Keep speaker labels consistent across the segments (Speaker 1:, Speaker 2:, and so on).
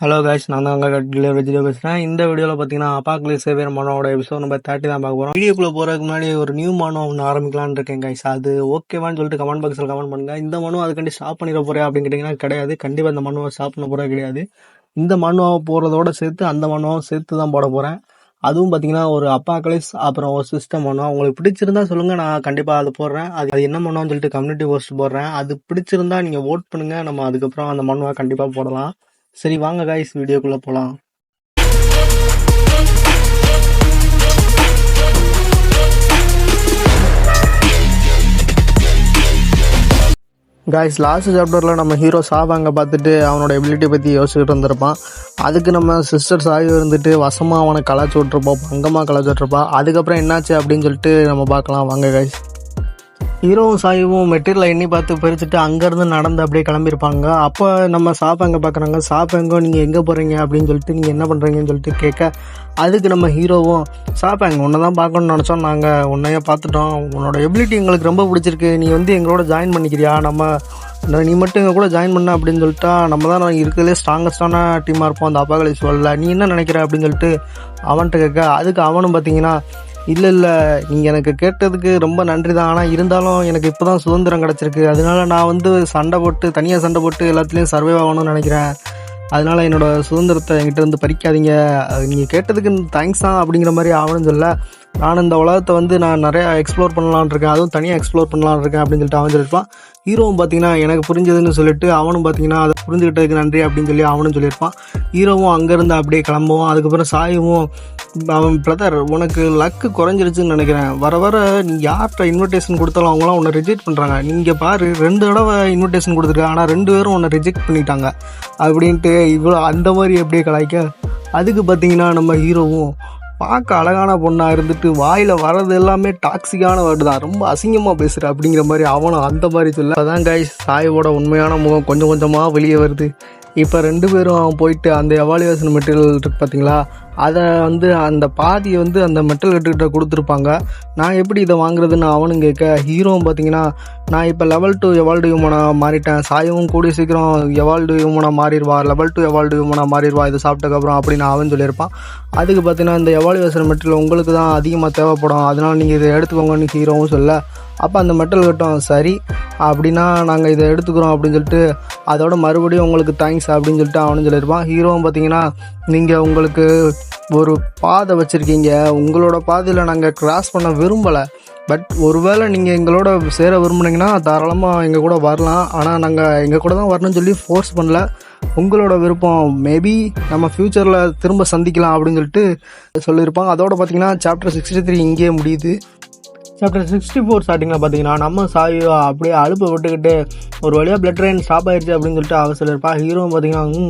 Speaker 1: Hello guys, நான் தான் உங்கள் விஜய் பேசுகிறேன். இந்த வீடியோவில் பார்த்தீங்கன்னா அப்பாக்லிஸ் சேவியர் மனோட எபிசோட் நம்பர் 30 தான் பார்க்க போகிறோம். வீடியோக்குள்ளே போகிறதுக்கு முன்னாடி ஒரு நியூ மனோ ஒன்று ஆரம்பிக்கலான்னு இருக்கேன் கைஸ். அது ஓகேவான்னு சொல்லிட்டு கமெண்ட் பாக்ஸில் கமெண்ட் பண்ணுங்கள். இந்த மனு அதுக்காண்டி ஸ்டாப் பண்ணிட போகிறேன் அப்படின்னு கேட்டிங்கன்னா கிடையாது. கண்டிப்பாக இந்த மனுவை ஸ்டாப் பண்ண போகிறேன் கிடையாது. இந்த மனுவை போகிறதோட சேர்த்து அந்த மனுவை சேர்த்து தான் போட போகிறேன். அதுவும் பார்த்தீங்கன்னா ஒரு அப்பாக்லிஸ் அப்புறம் ஒரு சிஸ்டம் மனு. உங்களுக்கு பிடிச்சிருந்தா சொல்லுங்கள், நான் கண்டிப்பாக அது போடுறேன். அது என்ன மனுவான்னு சொல்லிட்டு கம்யூனிட்டி போஸ்ட் போடுறேன். அது பிடிச்சிருந்தா நீங்கள் ஓட் பண்ணுங்கள். நம்ம அதுக்கப்புறம் அந்த மனுவை கண்டிப்பாக போடலாம். சரி வாங்க காய்ஸ், வீடியோக்குள்ள போலாம். காய்ஸ், லாஸ்ட் சாப்டரில் நம்ம ஹீரோ சாவாங்க பார்த்துட்டு அவனோட எபிலிட்டி பற்றி யோசிச்சுட்டு இருந்திருப்பான். அதுக்கு நம்ம சிஸ்டர் சாய் இருந்துட்டு வசமாக அவனை கலாச்சி விட்ருப்போம், பங்கமாக கலாச்சி விட்ருப்பான். அதுக்கப்புறம் என்னாச்சு அப்படின்னு சொல்லிட்டு நம்ம பார்க்கலாம் வாங்க காய்ஸ். ஹீரோவும் சாயுவும் மெட்டீரியல் எண்ணி பார்த்து பறிச்சுட்டு அங்கேருந்து நடந்து அப்படியே கிளம்பியிருப்பாங்க. அப்போ நம்ம சாப்பாங்க பார்க்குறாங்க. சாப்பாங்க, நீங்கள் எங்கே போகிறீங்க அப்படின்னு சொல்லிட்டு, நீங்கள் என்ன பண்ணுறீங்கன்னு சொல்லிட்டு கேட்க, அதுக்கு நம்ம ஹீரோவும் சாப்பாங்க உன்னை தான் பார்க்கணும்னு நினச்சோம், நாங்கள் உன்னையே பார்த்துட்டோம், உன்னோட எபிலிட்டி எங்களுக்கு ரொம்ப பிடிச்சிருக்கு, நீ வந்து எங்களோட ஜாயின் பண்ணிக்கிறியா, நீ மட்டும் எங்கள் கூட ஜாயின் பண்ண அப்படின்னு சொல்லிட்டா நம்ம தான் இருக்கிறதுலே ஸ்ட்ராங்கஸ்டான டீமாக இருப்போம் அந்த அப்பாக்லிஸ் வேர்ல்டில், நீ என்ன நினைக்கிற அப்படின்னு சொல்லிட்டு அவன்கிட்ட கேட்க, அதுக்கு அவனும் பார்த்தீங்கன்னா இல்லை நீங்கள் எனக்கு கேட்டதுக்கு ரொம்ப நன்றி தான், ஆனால் இருந்தாலும் எனக்கு இப்போ தான் சுதந்திரம் கிடச்சிருக்கு, அதனால நான் வந்து தனியாக சண்டை போட்டு எல்லாத்துலேயும் சர்வே ஆகணும்னு நினைக்கிறேன், அதனால் என்னோடய சுதந்திரத்தை என்கிட்ட இருந்து பறிக்காதீங்க, நீங்கள் கேட்டதுக்கு தேங்க்ஸ் தான் அப்படிங்கிற மாதிரி ஆகணும்னு சொல்ல, நான் இந்த உலகத்தை வந்து நான் நிறையா எக்ஸ்ப்ளோர் பண்ணலான்னு இருக்கேன், அதுவும் தனியாக எக்ஸ்ப்ளோர் பண்ணலான்னு இருக்கேன் அப்படின்னு சொல்லிட்டு அவன் சொல்லியிருப்பான். ஹீரோவும் பார்த்தீங்கன்னா எனக்கு புரிஞ்சதுன்னு சொல்லிட்டு அவனும் பார்த்தீங்கன்னா அதை புரிஞ்சுக்கிட்டதுக்கு நன்றி அப்படின்னு சொல்லி அவனும் சொல்லியிருப்பான். ஹீரோவும் அங்கேருந்து அப்படியே கிளம்புவோம். அதுக்கப்புறம் சாயுவும், அவன் பிரதர் உனக்கு லக்கு குறைஞ்சிருச்சுன்னு நினைக்கிறேன், வர வர நீ யார்கிட்ட இன்விடேஷன் கொடுத்தாலும் அவங்களாம் உன்னை ரிஜெக்ட் பண்ணுறாங்க, நீங்கள் பாரு 2 தடவை இன்விடேஷன் கொடுத்துருக்க, ஆனால் 2 பேரும் உன்னை ரிஜெக்ட் பண்ணிட்டாங்க அப்படின்ட்டு இவ்வளோ அந்த மாதிரி அப்படியே கலாய்க்க, அதுக்கு பார்த்தீங்கன்னா நம்ம ஹீரோவும் பார்க்க அழகான பொண்ணாக இருந்துட்டு வாயில் வர்றது எல்லாமே டாக்ஸிக்கான வேர்டு தான், ரொம்ப அசிங்கமாக பேசுகிற அப்படிங்கிற மாதிரி அவனும் அந்த மாதிரி சொல்ல, அதான் காய்ஸ் சாயோட உண்மையான முகம் கொஞ்சம் கொஞ்சமாக வெளியே வருது. இப்போ 2 பேரும் போயிட்டு அந்த எவாலுவேஷன் மெட்டீரியல் இருக்குது பார்த்தீங்களா, அதை வந்து அந்த பாதியை வந்து அந்த மெட்டல் கட்டுக்கிட்ட கொடுத்துருப்பாங்க. நான் எப்படி இதை வாங்குறதுன்னு அவனும் கேட்க, ஹீரோவும் பார்த்தீங்கன்னா நான் இப்போ லெவல் 2 எவால்டு ஹியூமனாக மாறிட்டேன், சாயவும் கூடிய சீக்கிரம் எவால்டு ஹியூமனாக மாறிடுவா, லெவல் 2 எவால்டு ஹியூமனாக மாறிடுவா இதை சாப்பிட்டதுக்கப்புறம் அப்படின்னு அவன் சொல்லியிருப்பான். அதுக்கு பார்த்தீங்கன்னா இந்த எவாலுவேஷன் மெட்டீரியல் உங்களுக்கு தான் அதிகமாக தேவைப்படும், அதனால் நீங்கள் இதை எடுத்துக்கோங்கன்னு ஹீரோவும் சொல்ல, அப்போ அந்த மெட்டல் கட்டும் சரி அப்படின்னா நாங்கள் இதை எடுத்துக்கிறோம் அப்படின்னு சொல்லிட்டு, அதோட மறுபடியும் உங்களுக்கு தேங்க்ஸ் அப்படின்னு சொல்லிட்டு அவனும் சொல்லியிருப்பான். ஹீரோவும் பார்த்தீங்கன்னா நீங்கள் உங்களுக்கு ஒரு பாதை வச்சுருக்கீங்க, உங்களோட பாதையில் நாங்கள் கிராஸ் பண்ண விரும்பலை, பட் ஒருவேளை நீங்கள் எங்களோட சேர விரும்புனீங்கன்னா தாராளமாக எங்கள் கூட வரலாம், ஆனால் நாங்கள் எங்கள் கூட தான் வரணும்னு சொல்லி ஃபோர்ஸ் பண்ணல, உங்களோட விருப்பம், மேபி நம்ம ஃப்யூச்சரில் திரும்ப சந்திக்கலாம் அப்படின்னு சொல்லிட்டு சொல்லியிருப்பாங்க. அதோட பார்த்தீங்கன்னா சாப்டர் 63 இங்கேயே முடியுது. சாப்டர் 64 ஸ்டார்டிங்கில் பார்த்தீங்கன்னா நம்ம சாயோ அப்படியே அலுப்பை விட்டுக்கிட்டு ஒரு வழியாக பிளட் ட்ரெயின் ஸ்டாப் ஆயிடுச்சு அப்படின்னு சொல்லிட்டு அவ சொல்லியிருப்பா. ஹீரோவும் பார்த்தீங்கன்னா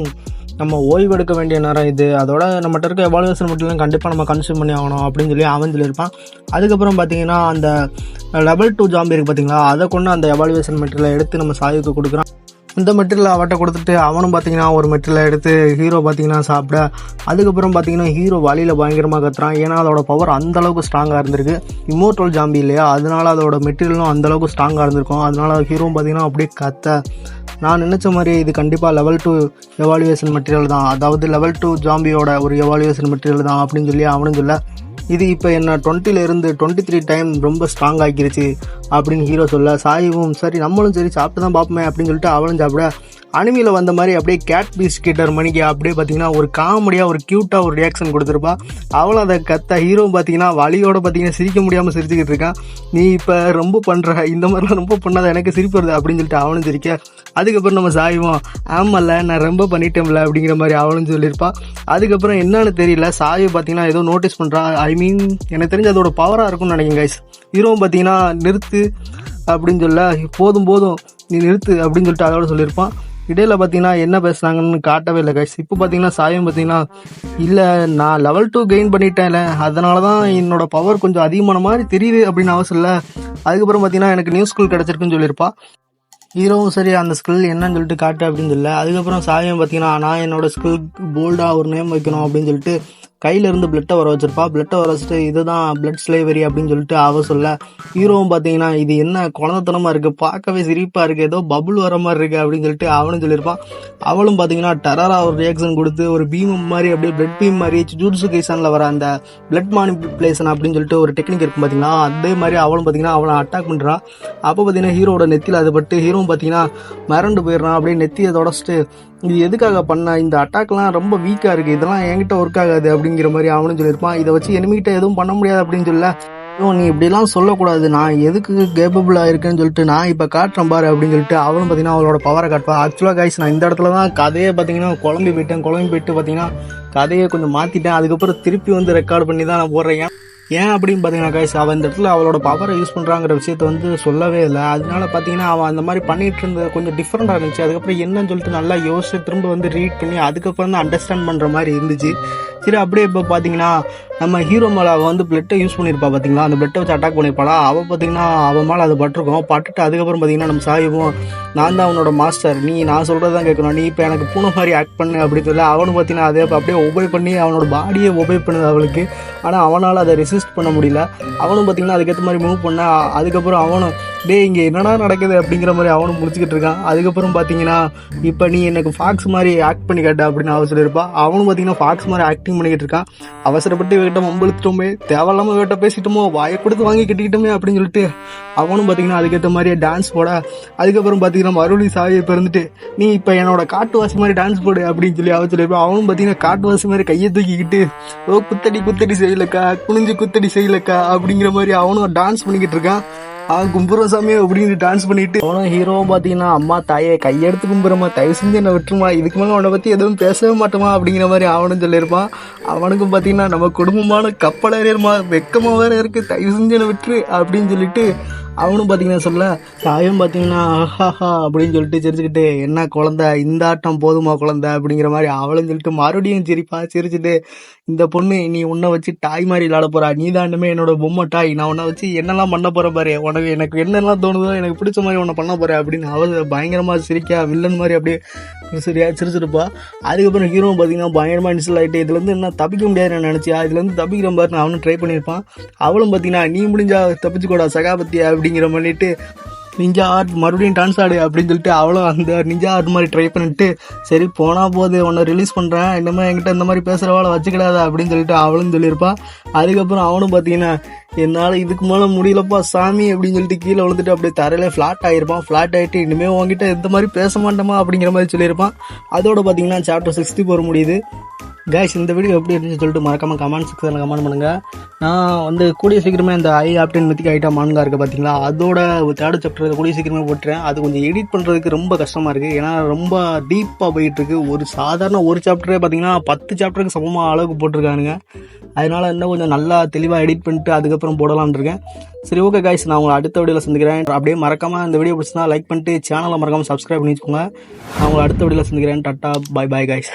Speaker 1: நம்ம ஓய்வு எடுக்க வேண்டிய நேரம் இது, அதோட நம்மகிட்ட இருக்க எவாலுவேஷன் மெட்டீரியல் கண்டிப்பாக நம்ம கன்சியூம் பண்ணி ஆகணும் அப்படின்னு சொல்லி அவன் சொல்லியிருப்பான். அதுக்கப்புறம் பார்த்தீங்கன்னா அந்த லெவல் 2 ஜாம்பி இருக்குது பார்த்தீங்களா, அதை கொண்டு அந்த எவாலுவேஷன் மெட்டீரியலை எடுத்து நம்ம சாயுக்கு கொடுக்குறான். இந்த மெட்டீரியல் அவட்ட கொடுத்துட்டு அவனும் பார்த்தீங்கன்னா ஒரு மெட்டீரியலை எடுத்து ஹீரோ பார்த்தீங்கன்னா சாப்பிட, அதுக்கப்புறம் பார்த்தீங்கன்னா ஹீரோ வழியில் பயங்கரமாக கத்துறான், ஏன்னா அதோட பவர் அந்தளவுக்கு ஸ்ட்ராங்காக இருந்திருக்கு, இம்மோர்டல் ஜாம்பி இல்லையா, அதனால அதோட மெட்டீரியலும் அந்தளவுக்கு ஸ்ட்ராங்காக இருந்திருக்கும், அதனால ஹீரோவும் பார்த்தீங்கன்னா அப்படியே கத்த, நான் நினச்ச மாதிரி இது கண்டிப்பாக லெவல் 2 எவாலுவேஷன் மெட்டீரியல் தான், அதாவது லெவல் 2 ஜாம்பியோட ஒரு எவாலுவேஷன் மெட்டீரியல் தான் அப்படின்னு சொல்லி அவனும் சொல்ல, இது இப்போ என்ன 20 23 டைம் ரொம்ப ஸ்ட்ராங் ஆகிருச்சு அப்படின்னு ஹீரோ சொல்ல, சாயும் சரி நம்மளும் சரி சாப்பிட்டு தான் பார்ப்போமே அப்படின்னு சொல்லிட்டு அவளும் சாப்பிட, அனிமியில் வந்த மாதிரி அப்படியே கேட் பிஸ்கெட்டர் மணிக்கு அப்படியே பார்த்தீங்கன்னா ஒரு காமெடியாக ஒரு க்யூட்டாக ஒரு ரியாக்ஷன் கொடுத்துருப்பா. அவளும் அதை கத்த, ஹீரோவும் பார்த்தீங்கன்னா வலியோடு பார்த்தீங்கன்னா சிரிக்க முடியாமல் சிரிச்சுக்கிட்டு இருக்கான், நீ இப்போ ரொம்ப பண்ணுற, இந்த மாதிரிலாம் ரொம்ப பண்ணாத, எனக்கு சிரிப்பு வருது அப்படின்னு சொல்லிட்டு அவனும் சிரிக்க, அதுக்கப்புறம் நம்ம சாயுவோம் ஆமாம்ல நான் ரொம்ப பண்ணிட்டேன்ல அப்படிங்கிற மாதிரி அவளும் சொல்லியிருப்பா. அதுக்கப்புறம் என்னன்னு தெரியல, சாயு பார்த்தீங்கன்னா ஏதோ நோட்டீஸ் பண்ணுறா, எனக்கு தெரிஞ்சு அதோட பவராக இருக்கும்னு நினைக்கிறேன் கைஸ். ஹீரோவும் பார்த்தீங்கன்னா நிறுத்து அப்படின்னு சொல்ல, போதும் நீ நிறுத்து அப்படின்னு சொல்லிட்டு அதோட சொல்லியிருப்பான். இடையில பார்த்தீங்கன்னா என்ன பேசுனாங்கன்னு காட்டவே இல்லை கைஸ். இப்போ பார்த்தீங்கன்னா சாயம் பார்த்தீங்கன்னா இல்லை நான் லெவல் 2 கெயின் பண்ணிட்டேன்ல, அதனால தான் என்னோட பவர் கொஞ்சம் அதிகமான மாதிரி தெரியுது அப்படின்னு அவசியம் இல்லை. அதுக்கப்புறம் பார்த்தீங்கன்னா எனக்கு நியூ ஸ்கில் கிடச்சிருக்குன்னு சொல்லியிருப்பா. ஹீரோவும் சரி அந்த ஸ்கில் என்னன்னு சொல்லிட்டு காட்டு அப்படின்னு சொல்ல, அதுக்கப்புறம் சாயம் பார்த்தீங்கன்னா நான் என்னோட ஸ்கில் போல்டாக ஒரு நேம் வைக்கணும் அப்படின்னு சொல்லிட்டு கையிலேருந்து பிளட்டை வர வச்சிருப்பா. பிளட்டை வர வச்சுட்டு இதுதான் பிளட் ஸ்லேவரி அப்படின்னு சொல்லிட்டு அவ சொல்ல, ஹீரோவும் பார்த்தீங்கன்னா இது என்ன குழந்தைத்தனமாக இருக்குது, பார்க்கவே சிரிப்பாக இருக்குது, ஏதோ பபுள் வர மாதிரி இருக்குது அப்படின்னு சொல்லிட்டு அவனும் சொல்லியிருப்பான். அவளும் பார்த்தீங்கன்னா டெரராக ஒரு ரியாக்ஷன் கொடுத்து ஒரு பீம் மாதிரி அப்படியே பிளட் பீம் மாதிரி ஜுஜுட்சு கைசானில் வர அந்த பிளட் மானிப்புலேஷன் அப்படின்னு சொல்லிட்டு ஒரு டெக்னிக் இருக்கும் பார்த்தீங்களா, அதே மாதிரி அவளும் பார்த்தீங்கன்னா அவளை அட்டாக் பண்ணுறான். அப்போ பார்த்தீங்கன்னா ஹீரோட நெத்தியில் அது பட்டு ஹீரோவும் பார்த்தீங்கன்னா மிரண்டு போயிடுறான். அப்படியே நெத்தியை தொடச்சிட்டு இது எதுக்காக பண்ண, இந்த அட்டாக்லாம் ரொம்ப வீக்காக இருக்குது, இதெல்லாம் என்கிட்ட ஒர்க் ஆகாது அப்படிங்கிற மாதிரி அவனும் சொல்லியிருப்பான். இதை வச்சு எனிமிகிட்ட எதுவும் பண்ண முடியாது அப்படின்னு சொல்ல, நீ இப்படிலாம் சொல்லக்கூடாது, நான் எதுக்கு கேப்பபிளாக இருக்கேன்னு சொல்லிட்டு நான் இப்போ காட்டுறேன் பாரு அப்படின்னு சொல்லிட்டு அவளும் பார்த்தீங்கன்னா அவளோட பவரை காட்டுவா. ஆக்சுவலாக கைஸ் நான் இந்த இடத்துல தான் கதையை பார்த்தீங்கன்னா குழம்பி போயிட்டு பார்த்தீங்கன்னா கதையை கொஞ்சம் மாற்றிட்டேன். அதுக்கப்புறம் திருப்பி வந்து ரெக்கார்ட் பண்ணி தான் நான் போடுறேன். ஏன் அப்படின்னு பார்த்தீங்கன்னா கைஸ் அவன் இந்த இடத்துல அவளோட பவரை யூஸ் பண்ணுறாங்கிற விஷயத்த வந்து சொல்லவே இல்லை. அதனால பார்த்தீங்கன்னா அவன் அந்த மாதிரி பண்ணிட்டு இருந்தது கொஞ்சம் டிஃப்ரெண்டாக இருந்துச்சு. அதுக்கப்புறம் என்னன்னு சொல்லிட்டு நல்லா யோசிச்சு திரும்ப வந்து ரீட் பண்ணி அதுக்கப்புறம் தான் அண்டர்ஸ்டாண்ட் பண்ணுற மாதிரி இருந்துச்சு. சரி, அப்படியே இப்போ பார்த்தீங்கன்னா நம்ம ஹீரோ மேலே அவள் வந்து பிளட்டை யூஸ் பண்ணியிருப்பா பார்த்தீங்களா, அந்த பிளட்டை வச்சு அட்டாக் பண்ணியிருப்பாளா. அவள் பார்த்தீங்கன்னா அவன் மேலே அது பட்டிருக்கோம். பட்டுட்டு அதுக்கப்புறம் பார்த்தீங்கன்னா நம்ம சாயுவும் நான் தான் அவனோட மாஸ்டர், நீ நான் சொல்கிறது தான் கேட்கணும், நீ இப்போ எனக்கு பூனை மாதிரி ஆக்ட் பண்ணு அப்படின்னு சொல்லி அவனு பார்த்தீங்கன்னா அதே அப்படியே ஒபே பண்ணி அவனோட பாடியே ஒபே பண்ணுது அவளுக்கு. ஆனால் அவனால் அதை ரெசிஸ்ட் பண்ண முடியல. அவனும் பார்த்தீங்கன்னா அதுக்கேற்ற மாதிரி மூவ் பண்ண அதுக்கப்புறம் அவனும் இங்கே என்னடா நடக்குது அப்படிங்கிற மாதிரி அவனும் முடிச்சுக்கிட்டு இருக்கான். அதுக்கப்புறம் பார்த்தீங்கன்னா இப்போ நீ எனக்கு ஃபாக்ஸ் மாதிரி ஆக்ட் பண்ணி கேட்ட அப்படின்னு அவன் சொல்லியிருப்பா. அவனும் பார்த்தீங்கன்னா ஃபாக்ஸ் மாதிரி ஆக்டிங் பண்ணிக்கிட்டு இருக்கான். அவசரப்பட்டு இவகிட்ட மம்பழுத்துட்டோமே, தேவையில்லாமல் இவகிட்ட பேசிட்டோமோ, வாயை கொடுத்து வாங்கி கட்டிக்கிட்டோமே அப்படின்னு சொல்லிட்டு அவனும் பார்த்தீங்கன்னா அதுக்கேற்ற மாதிரியே டான்ஸ் போட, அதுக்கப்புறம் பார்த்தீங்கன்னா மறுபடியும் சாவியை பிறந்துட்டு நீ இப்போ என்னோட காட்டுவாசி மாதிரி டான்ஸ் போடு அப்படின்னு சொல்லி அவன் சொல்லியிருப்பான். அவனும் பார்த்தீங்கன்னா காட்டுவாசி மாதிரி கையை தூக்கிக்கிட்டு ஓ குத்தடி செய்யலக்கா, குனிஞ்சு குத்தடி செய்யலக்கா அப்படிங்கிற மாதிரி அவனும் டான்ஸ் பண்ணிக்கிட்டு இருக்கான். கும்புறம் சாமி அப்படின்னு டான்ஸ் பண்ணிட்டு அவனும் ஹீரோவும் பார்த்தீங்கன்னா அம்மா தாயே கையெடுத்து கும்புறமா, தயவு செஞ்சு என்னை விட்டுருமா, இதுக்கு மேலே அவனை பற்றி எதுவும் பேசவே மாட்டோமா அப்படிங்கிற மாதிரி அவனும் சொல்லியிருப்பான். அவனுக்கும் பார்த்தீங்கன்னா நம்ம குடும்பமான கப்பலேறியமா வெக்கமாக வேற இருக்குது, தயவு செஞ்சு என்னை விட்டுரு அப்படின்னு சொல்லிட்டு அவனும் பார்த்தீங்கன்னா சொல்ல, தாயும் பார்த்தீங்கன்னா ஆஹாஹா அப்படின்னு சொல்லிட்டு சிரிச்சுக்கிட்டு என்ன குழந்தை இந்த ஆட்டம் போதுமா குழந்தை அப்படிங்கிற மாதிரி அவளும் சொல்லிட்டு மறுபடியும் சிரிச்சுட்டு இந்த பொண்ணு நீ உன்னை வச்சு டாய் மாதிரி விளாட போறா, நீ தாண்டுமே என்னோட பொம்மை டாய், நான் உன்னை வச்சு என்னெல்லாம் பண்ண போறேன் பாரு, உனக்கு எனக்கு என்னெல்லாம் தோணுதோ எனக்கு பிடிச்ச மாதிரி உன்னை பண்ண போறேன் அப்படின்னு அவள் பயங்கரமாக சிரிக்கா வில்லன் மாதிரி அப்படியே சரியா சிரிச்சிருப்பா. அதுக்கப்புறம் ஹீரோவும் பார்த்தீங்கன்னா பயங்கரமாக இன்ஸ்டால் ஆகிட்டு இதுலேருந்து என்ன தப்பிக்க முடியாதுன்னு நினச்சியா, இதுலேருந்து தப்பிக்கிற மாதிரி அவனும் ட்ரை பண்ணியிருப்பான். அவளும் பார்த்தீங்கன்னா நீ முடிஞ்சா தப்பிச்சுக்கூடா சகாபத்தியா அப்படிங்கிற பண்ணிட்டு நிஞ்சா ஆர்ட் மறுபடியும் டான்ஸ் ஆடு அப்படின்னு சொல்லிட்டு அவளும் அந்த நிஞ்சா ஆர்ட் மாதிரி ட்ரை பண்ணிட்டு சரி போனால் போது உன்னை ரிலீஸ் பண்ணுறேன், இன்னமும் என்கிட்ட இந்த மாதிரி பேசுகிறவாளை வச்சுக்கிடாதா அப்படின்னு சொல்லிட்டு அவளும் சொல்லியிருப்பான். அதுக்கப்புறம் அவனும் பார்த்தீங்கன்னா என்னால் இதுக்கு மேலே முடியலப்பா சாமி அப்படின்னு சொல்லிட்டு கீழே விழுந்துட்டு அப்படியே தரையில ஃப்ளாட் ஆகிருப்பான். ஃப்ளாட் ஆகிட்டு இனிமேல் உங்ககிட்ட இந்த மாதிரி பேச மாட்டோமா அப்படிங்கிற மாதிரி சொல்லியிருப்பான். அதோட பார்த்தீங்கன்னா சாப்டர் 64 முடியுது. கைஸ் இந்த வீடியோ எப்படி இருந்துச்சு சொல்லிட்டு மறக்காமல் கமெண்ட் செக்ஷனில் கமெண்ட் பண்ணுங்கள். நான் வந்து கூடிய சீக்கிரமே அந்த ஆப்டின் மித்திக் ஐட்டம் மான்கா இருக்குது பார்த்தீங்களா, அதோட தேர்ட் சாப்டர் கூடிய சீக்கிரமே போட்டுறேன். அது கொஞ்சம் எடிட் பண்ணுறதுக்கு ரொம்ப கஷ்டமாக இருக்குது, ஏன்னா ரொம்ப டீப்பாக போயிட்டுருக்கு. ஒரு சாதாரண ஒரு சாப்டரே பார்த்தீங்கன்னா 10 சாப்டருக்கு சமமாக அளவுக்கு போட்டிருக்கானுங்க. அதனால் இன்னும் கொஞ்சம் நல்லா தெளிவாக எடிட் பண்ணிட்டு அதுக்கப்புறம் போடலான்னு இருக்கேன். சரி ஓகே கைஸ், நான் உங்களை அடுத்த வீடியோவில் சந்திக்கிறேன். அப்படியே மறக்காமல் இந்த வீடியோ பிடிச்சினா லைக் பண்ணிட்டு சேனலை மறக்காமல் சப்ஸ்கிரைப் பண்ணி வச்சுக்கோங்க. நான் உங்களை அடுத்த வீடியோவில் சந்திக்கிறேன். Tata bye bye guys.